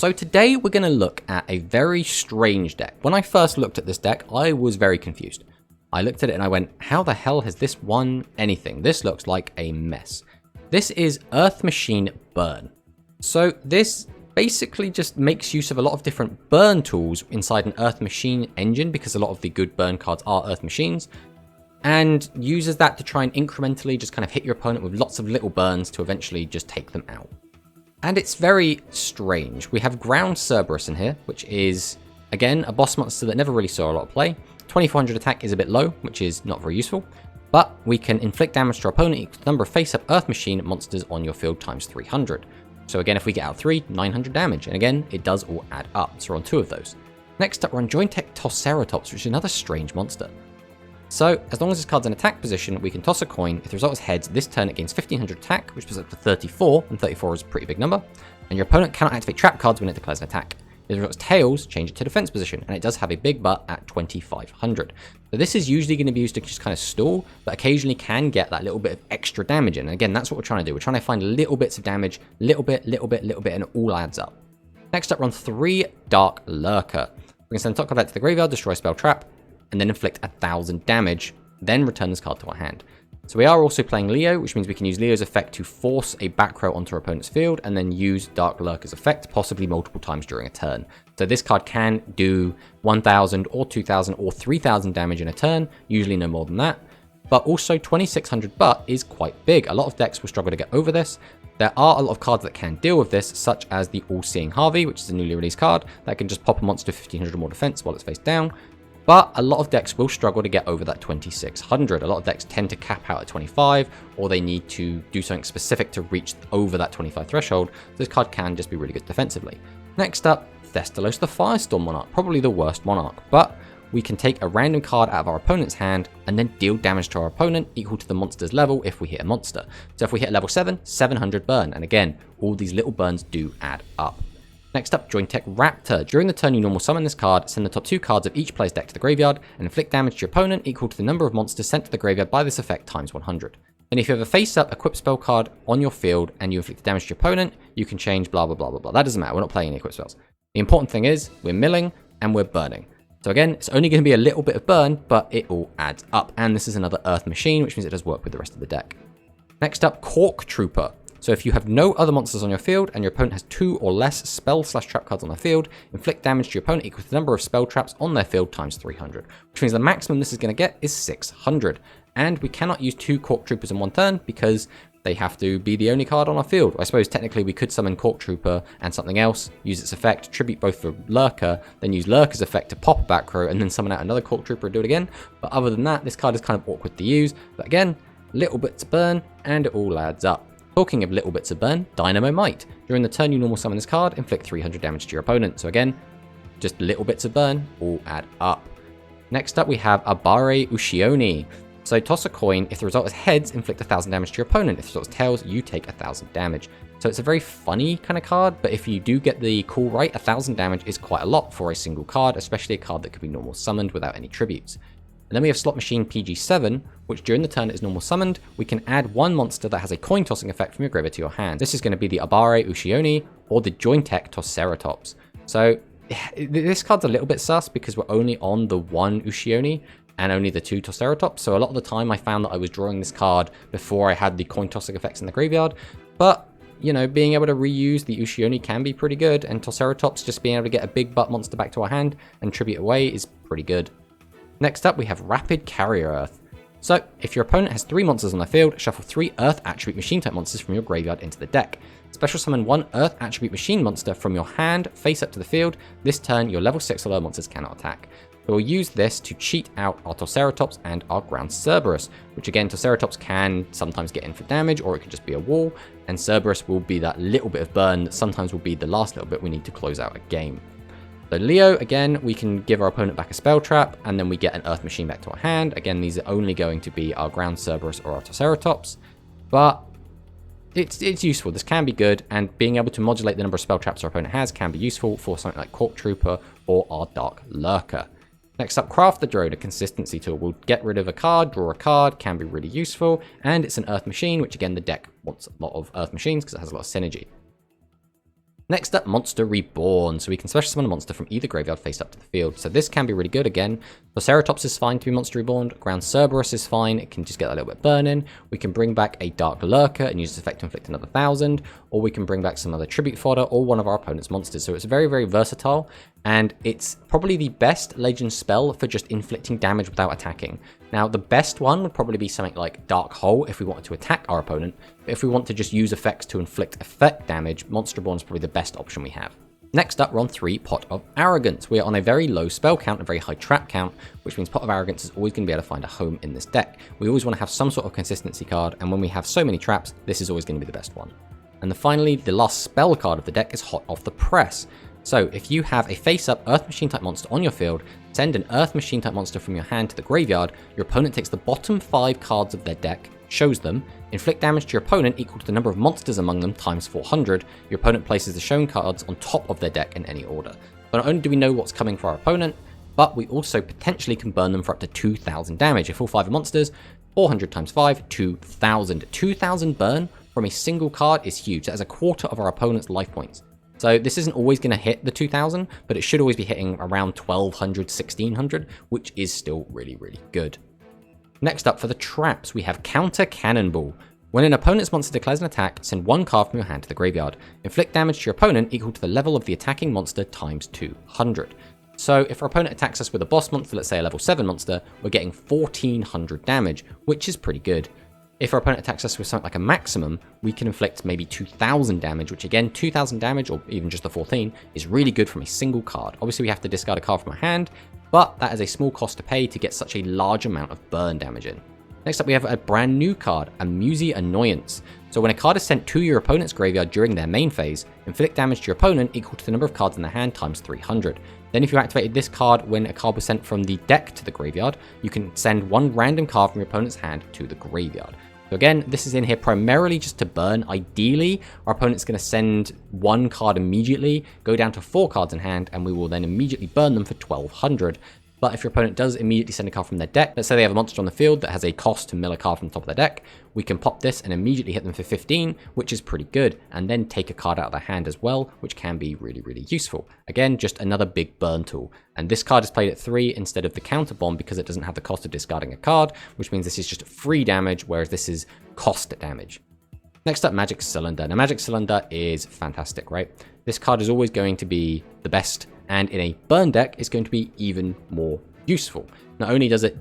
So today we're going to look at a very strange deck. When I first looked at this deck, I was very confused. I looked at it and I went, how the hell has this won anything? This looks like a mess. This is Earth Machine Burn. So this basically just makes use of a lot of different burn tools inside an Earth Machine engine, because a lot of the good burn cards are Earth Machines, and uses that to try and incrementally just kind of hit your opponent with lots of little burns to eventually just take them out. And it's very strange. We have Ground Cerberus in here, which is, again, a boss monster that never really saw a lot of play. 2400 attack is a bit low, which is not very useful, but we can inflict damage to our opponent equal to the number of face-up Earth Machine monsters on your field times 300. So again, if we get out 3, 900 damage, and again, it does all add up, so we're on 2 of those. Next up, we're on Tomatosaurs, which is another strange monster. So, as long as this card's in attack position, we can toss a coin. If the result is heads, this turn it gains 1500 attack, which puts up to 34, and 34 is a pretty big number. And your opponent cannot activate trap cards when it declares an attack. If the result is tails, change it to defense position, and it does have a big butt at 2500. So this is usually going to be used to just kind of stall, but occasionally can get that little bit of extra damage in. And again, that's what we're trying to do. We're trying to find little bits of damage, little bit, and it all adds up. Next up, we're on 3 Dark Lurker. We can send top card back to the graveyard, destroy a spell trap, and then inflict 1000 damage, then return this card to our hand. So we are also playing Leo, which means we can use Leo's effect to force a back row onto our opponent's field, and then use Dark Lurker's effect, possibly multiple times during a turn. So this card can do 1000 or 2000 or 3000 damage in a turn, usually no more than that. But also 2600 butt is quite big. A lot of decks will struggle to get over this. There are a lot of cards that can deal with this, such as the All-Seeing Harvey, which is a newly released card that can just pop a monster to 1500 or more defense while it's face down. But a lot of decks will struggle to get over that 2600. A lot of decks tend to cap out at 25, or they need to do something specific to reach over that 25 threshold. This card can just be really good defensively. Next up, Thestalos the Firestorm Monarch, probably the worst Monarch, but we can take a random card out of our opponent's hand and then deal damage to our opponent equal to the monster's level if we hit a monster. So if we hit level 7, 700 burn, and again, all these little burns do add up. Next up, Jointech Raptor. During the turn you normal summon this card, send the top 2 cards of each player's deck to the graveyard, and inflict damage to your opponent equal to the number of monsters sent to the graveyard by this effect times 100. And if you have a face-up equipped spell card on your field and you inflict damage to your opponent, you can change blah blah blah blah blah. That doesn't matter, we're not playing any equipped spells. The important thing is, we're milling and we're burning. So again, it's only going to be a little bit of burn, but it all adds up. And this is another Earth Machine, which means it does work with the rest of the deck. Next up, Cork Trooper. So if you have no other monsters on your field and your opponent has 2 or less spell/trap cards on their field, inflict damage to your opponent equal to the number of spell traps on their field times 300, which means the maximum this is going to get is 600. And we cannot use 2 Cork Troopers in one turn because they have to be the only card on our field. I suppose technically we could summon Cork Trooper and something else, use its effect, tribute both for Lurker, then use Lurker's effect to pop a back row and then summon out another Cork Trooper and do it again. But other than that, this card is kind of awkward to use. But again, little bits of burn and it all adds up. Talking of little bits of burn, Dynamo Might. During the turn you normal summon this card, inflict 300 damage to your opponent. So again, just little bits of burn, all add up. Next up we have Abare Ushioni. So toss a coin, if the result is heads, inflict 1000 damage to your opponent. If the result is tails, you take 1000 damage. So it's a very funny kind of card, but if you do get the call right, 1000 damage is quite a lot for a single card, especially a card that could be normal summoned without any tributes. And then we have Slot Machine PG7, which during the turn it is normal summoned. We can add 1 monster that has a coin tossing effect from your graveyard to your hand. This is going to be the Abare Ushioni or the Jointech Toceratops. So this card's a little bit sus because we're only on the 1 Ushioni and only the 2 Toceratops. So a lot of the time I found that I was drawing this card before I had the coin tossing effects in the graveyard. But, you know, being able to reuse the Ushioni can be pretty good, and Toceratops just being able to get a big butt monster back to our hand and tribute away is pretty good. Next up, we have Rapid Carrier Earth. So, if your opponent has 3 monsters on their field, shuffle 3 Earth Attribute Machine type monsters from your graveyard into the deck. Special summon 1 Earth Attribute Machine monster from your hand face up to the field. This turn, your level 6 or lower monsters cannot attack. So we'll use this to cheat out our Toceratops and our Ground Cerberus, which again, Toceratops can sometimes get in for damage, or it could just be a wall, and Cerberus will be that little bit of burn that sometimes will be the last little bit we need to close out a game. So Leo, again, we can give our opponent back a spell trap, and then we get an Earth Machine back to our hand. Again, these are only going to be our Ground Cerberus or our Toceratops, but it's useful. This can be good, and being able to modulate the number of spell traps our opponent has can be useful for something like Cork Trooper or our Dark Lurker. Next up, Craft the Drone, a consistency tool. We'll get rid of a card, draw a card, can be really useful, and it's an Earth Machine, which again, the deck wants a lot of Earth Machines because it has a lot of synergy. Next up, Monster Reborn. So we can special summon a monster from either graveyard face up to the field. So this can be really good again. Triceratops is fine to be Monster Reborn. Ground Cerberus is fine. It can just get a little bit burning. We can bring back a Dark Lurker and use this effect to inflict another 1000. Or we can bring back some other tribute fodder or one of our opponent's monsters. So it's very, very versatile. And it's probably the best legend spell for just inflicting damage without attacking. Now, the best one would probably be something like Dark Hole if we wanted to attack our opponent. But if we want to just use effects to inflict effect damage, Monster Reborn is probably the best option we have. Next up, we're on 3, Pot of Arrogance. We are on a very low spell count, a very high trap count, which means Pot of Arrogance is always going to be able to find a home in this deck. We always want to have some sort of consistency card, and when we have so many traps, this is always going to be the best one. And then finally, the last spell card of the deck is Hot Off the Press. So if you have a face-up Earth Machine type monster on your field, send an Earth Machine type monster from your hand to the graveyard, your opponent takes the bottom 5 cards of their deck, shows them, inflict damage to your opponent equal to the number of monsters among them times 400, your opponent places the shown cards on top of their deck in any order. But not only do we know what's coming for our opponent, but we also potentially can burn them for up to 2000 damage. If all 5 are monsters, 400 times 5, 2000. 2000 burn from a single card is huge. That is a quarter of our opponent's life points. So this isn't always going to hit the 2000, but it should always be hitting around 1200, 1600, which is still really, really good. Next up for the traps, we have Counter Cannonball. When an opponent's monster declares an attack, send 1 card from your hand to the graveyard. Inflict damage to your opponent equal to the level of the attacking monster times 200. So if our opponent attacks us with a boss monster, let's say a level 7 monster, we're getting 1400 damage, which is pretty good. If our opponent attacks us with something like a maximum, we can inflict maybe 2000 damage, which again, 2000 damage, or even just the 14, is really good from a single card. Obviously, we have to discard a card from our hand, but that is a small cost to pay to get such a large amount of burn damage in. Next up, we have a brand new card, Amusey Annoyance. So when a card is sent to your opponent's graveyard during their main phase, inflict damage to your opponent equal to the number of cards in their hand times 300. Then if you activated this card when a card was sent from the deck to the graveyard, you can send 1 random card from your opponent's hand to the graveyard. So again, this is in here primarily just to burn. Ideally, our opponent's going to send 1 card immediately, go down to 4 cards in hand, and we will then immediately burn them for 1200. But if your opponent does immediately send a card from their deck, let's say they have a monster on the field that has a cost to mill a card from the top of their deck, we can pop this and immediately hit them for 15, which is pretty good, and then take a card out of their hand as well, which can be really, really useful. Again, just another big burn tool. And this card is played at 3 instead of the counter bomb because it doesn't have the cost of discarding a card, which means this is just free damage, whereas this is cost damage. Next up, Magic Cylinder. Now, Magic Cylinder is fantastic, right? This card is always going to be the best, and in a burn deck, it's going to be even more useful. Not only does it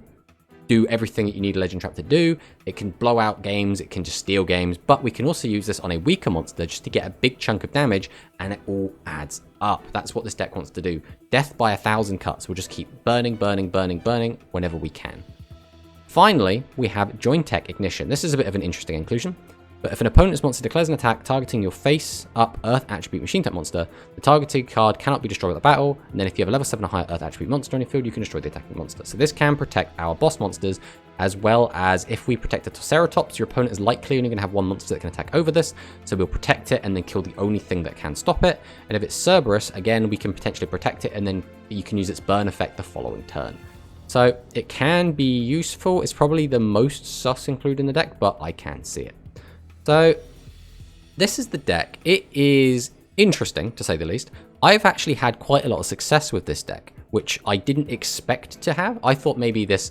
do everything that you need a Legend Trap to do, it can blow out games, it can just steal games, but we can also use this on a weaker monster just to get a big chunk of damage, and it all adds up. That's what this deck wants to do. Death by 1000 cuts. We'll just keep burning, burning, burning, burning whenever we can. Finally, we have Jointech Ignition. This is a bit of an interesting inclusion. But if an opponent's monster declares an attack targeting your face-up Earth Attribute Machine type monster, the targeted card cannot be destroyed with a battle, and then if you have a level 7 or higher Earth Attribute monster on your field, you can destroy the attacking monster. So this can protect our boss monsters, as well as if we protect a Triceratops, your opponent is likely only going to have 1 monster that can attack over this, so we'll protect it and then kill the only thing that can stop it. And if it's Cerberus, again, we can potentially protect it, and then you can use its burn effect the following turn. So it can be useful. It's probably the most sus included in the deck, but I can see it. So this is the deck. It is interesting, to say the least. I've actually had quite a lot of success with this deck, which I didn't expect to have. I thought maybe this,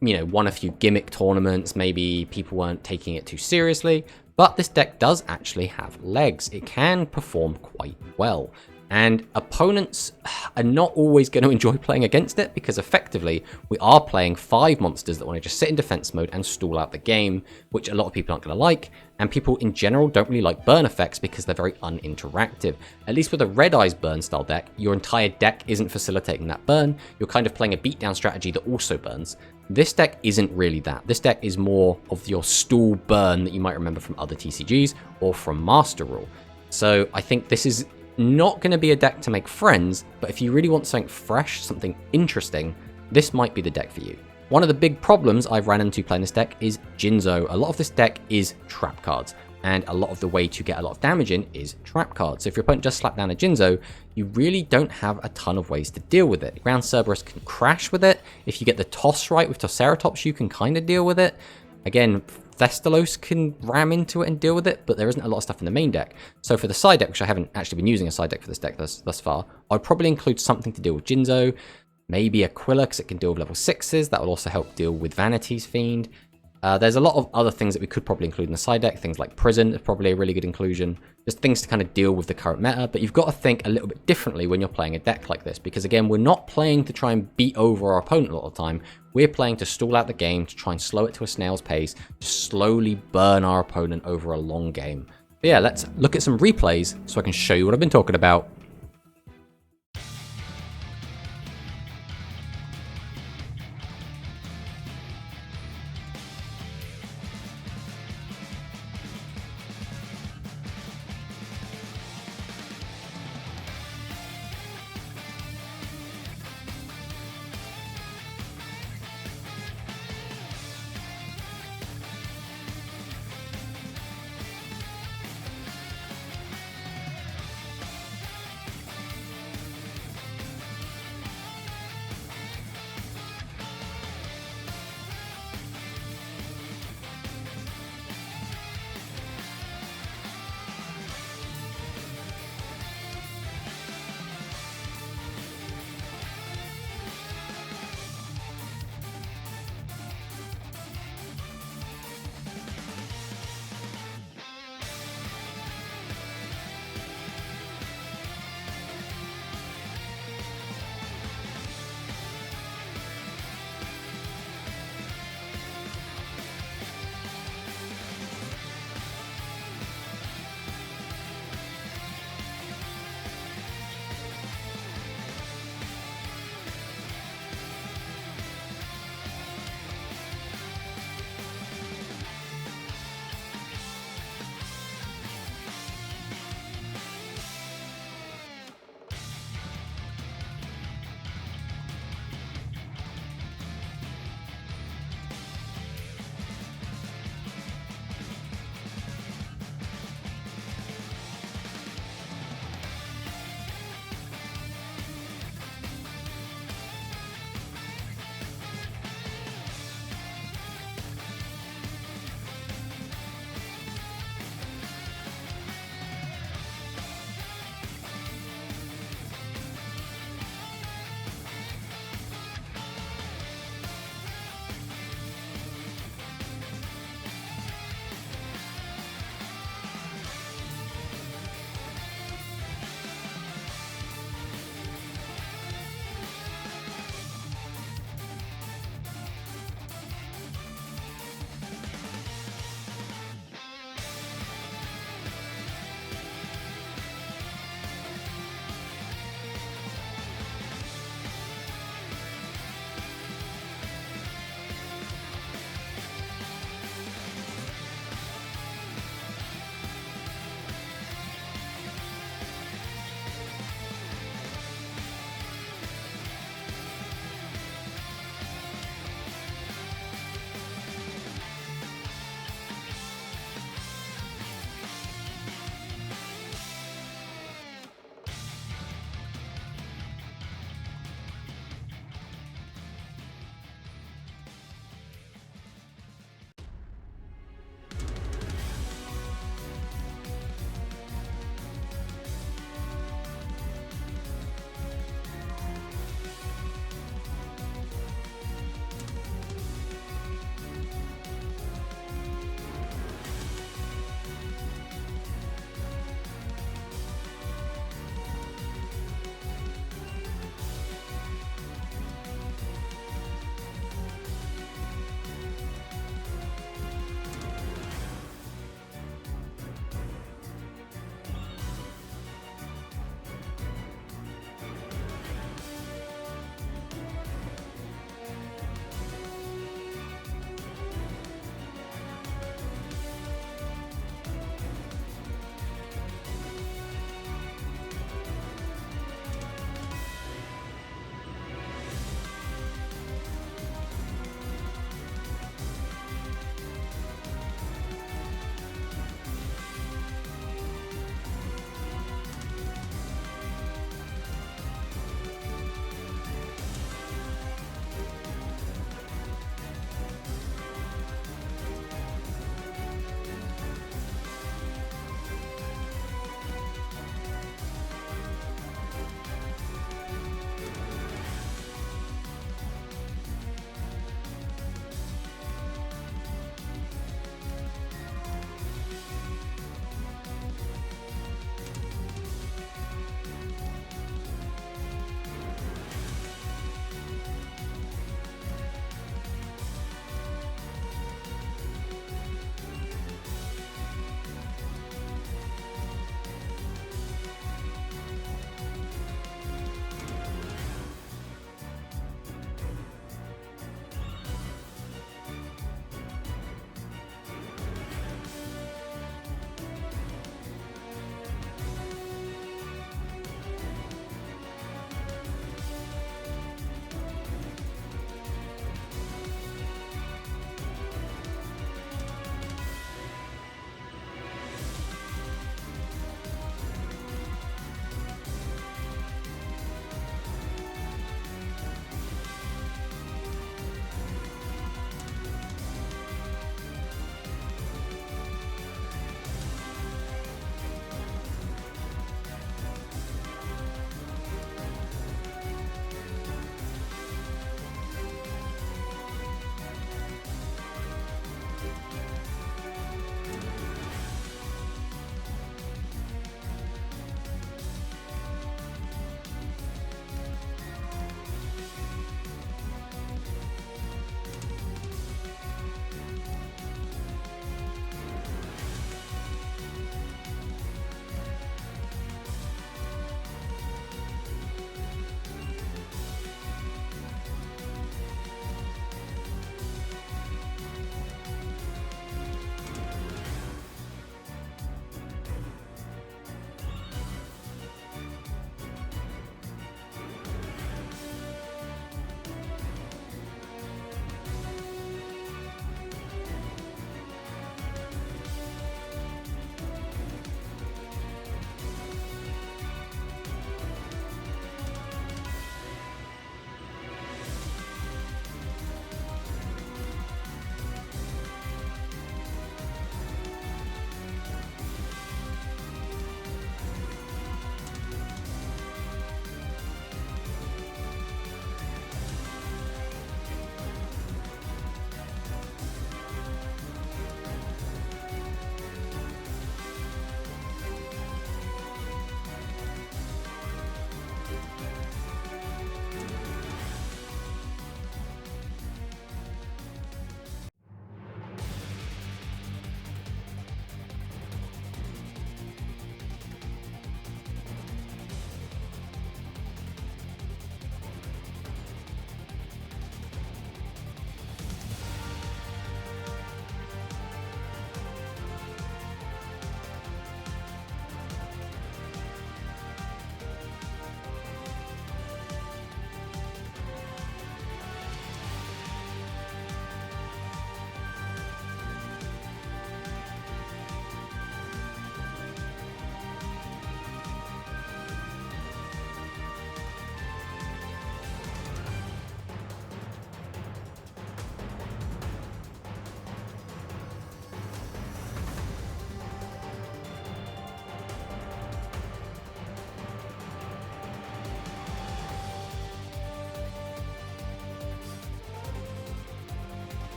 won a few gimmick tournaments, maybe people weren't taking it too seriously, but this deck does actually have legs. It can perform quite well. And opponents are not always going to enjoy playing against it because effectively we are playing 5 monsters that want to just sit in defense mode and stall out the game, which a lot of people aren't going to like. And people in general don't really like burn effects because they're very uninteractive. At least with a Red Eyes burn style deck, your entire deck isn't facilitating that burn. You're kind of playing a beatdown strategy that also burns. This deck isn't really that. This deck is more of your stall burn that you might remember from other TCGs or from Master Rule. So I think this is not going to be a deck to make friends, but if you really want something fresh, something interesting, this might be the deck for you. One of the big problems I've ran into playing this deck is Jinzo. A lot of this deck is trap cards, and a lot of the way to get a lot of damage in is trap cards. So if your opponent just slap down a Jinzo, you really don't have a ton of ways to deal with it. Ground Cerberus can crash with it. If you get the toss right with Triceratops, you can kind of deal with it. Again, Thestalos can ram into it and deal with it, but there isn't a lot of stuff in the main deck. So for the side deck, which I haven't actually been using a side deck for this deck thus far, I'd probably include something to deal with Jinzo, maybe Aquila, because it can deal with level 6s. That will also help deal with Vanity's Fiend. There's a lot of other things that we could probably include in the side deck. Things like Prison is probably a really good inclusion. Just things to kind of deal with the current meta. But you've got to think a little bit differently when you're playing a deck like this. Because again, we're not playing to try and beat over our opponent a lot of the time. We're playing to stall out the game, to try and slow it to a snail's pace, to slowly burn our opponent over a long game. But yeah, let's look at some replays so I can show you what I've been talking about.